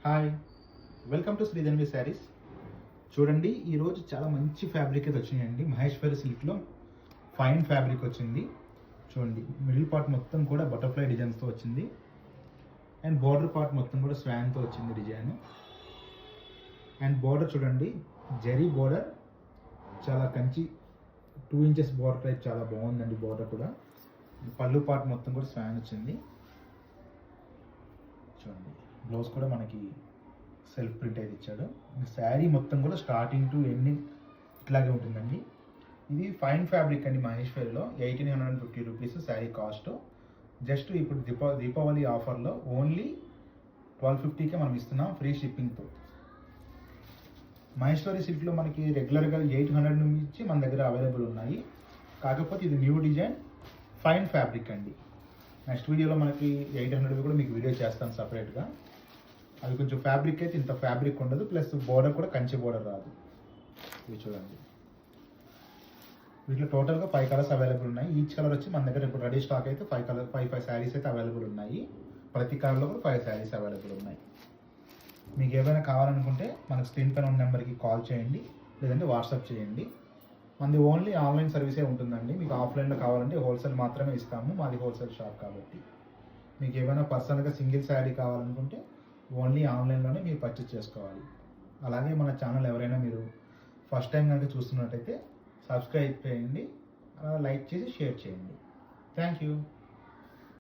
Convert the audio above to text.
Hi, welcome to Sridhanvi sarees. చూడండి, ఈరోజు చాలా మంచి ఫ్యాబ్రిక్ అయితే వచ్చినాయండి. మహేశ్వరి సిల్క్లో ఫైన్ ఫ్యాబ్రిక్ వచ్చింది. చూడండి, మిడిల్ పార్ట్ మొత్తం కూడా బటర్ఫ్లై డిజైన్స్తో వచ్చింది. అండ్ బార్డర్ పార్ట్ మొత్తం కూడా స్వాన్తో వచ్చింది డిజైన్. అండ్ బార్డర్ చూడండి, జరీ బార్డర్, చాలా కంచి 2 ఇంచెస్ బార్డర్ టైప్ చాలా బాగుందండి. బార్డర్ కూడా పళ్ళు పార్ట్ మొత్తం కూడా స్వాన్ వచ్చింది. చూడండి, బ్లౌజ్ కూడా మనకి సెల్ఫ్ ప్రింట్ అయితే ఇచ్చాడు. శారీ మొత్తం కూడా స్టార్టింగ్ టు ఎండింగ్ ఇట్లాగే ఉంటుందండి. ఇది ఫైన్ ఫ్యాబ్రిక్ అండి. మహేశ్వరిలో 1850 రూపీస్ శారీ కాస్ట్. జస్ట్ ఇప్పుడు దీపావళి ఆఫర్లో ఓన్లీ 1250కే మనం ఇస్తున్నాం, ఫ్రీ షిప్పింగ్తో. మహేశ్వరి సిల్క్లో మనకి రెగ్యులర్గా 800 నుంచి మన దగ్గర అవైలబుల్ ఉన్నాయి. కాకపోతే ఇది న్యూ డిజైన్ ఫైన్ ఫ్యాబ్రిక్ అండి. నెక్స్ట్ వీడియోలో మనకి 800 కూడా మీకు వీడియో చేస్తాను సపరేట్గా. అది కొంచెం ఫ్యాబ్రిక్ అయితే ఇంత ఫ్యాబ్రిక్ ఉండదు, ప్లస్ బోర్డర్ కూడా కంచి బోర్డర్ రాదు. ఇవి చూడండి, వీటిలో టోటల్గా 5 కలర్స్ అవైలబుల్ ఉన్నాయి. ఈచ్ కలర్ వచ్చి మన దగ్గర ఇప్పుడు రెడీ స్టాక్ అయితే 5 శారీస్ అయితే అవైలబుల్ ఉన్నాయి. ప్రతి కలర్లో కూడా 5 శారీస్ అవైలబుల్ ఉన్నాయి. మీకు ఏమైనా కావాలనుకుంటే మనకు స్క్రీన్ పైన ఉన్న నెంబర్కి కాల్ చేయండి, లేదంటే వాట్సాప్ చేయండి. మనది ఓన్లీ ఆన్లైన్ సర్వీసే ఉంటుందండి. మీకు ఆఫ్లైన్లో కావాలంటే హోల్సేల్ మాత్రమే ఇస్తాము, మాది హోల్సేల్ షాప్ కాబట్టి. మీకు ఏమైనా పర్సనల్గా సింగిల్ శారీ కావాలనుకుంటే ఓన్లీ ఆన్లైన్లోనే మీరు పర్చేస్ చేసుకోవాలి. అలాగే మన ఛానల్ ఎవరైనా మీరు ఫస్ట్ టైం కనుక చూస్తున్నట్టయితే సబ్స్క్రైబ్ చేయండి, లైక్ చేసి షేర్ చేయండి. Thank you.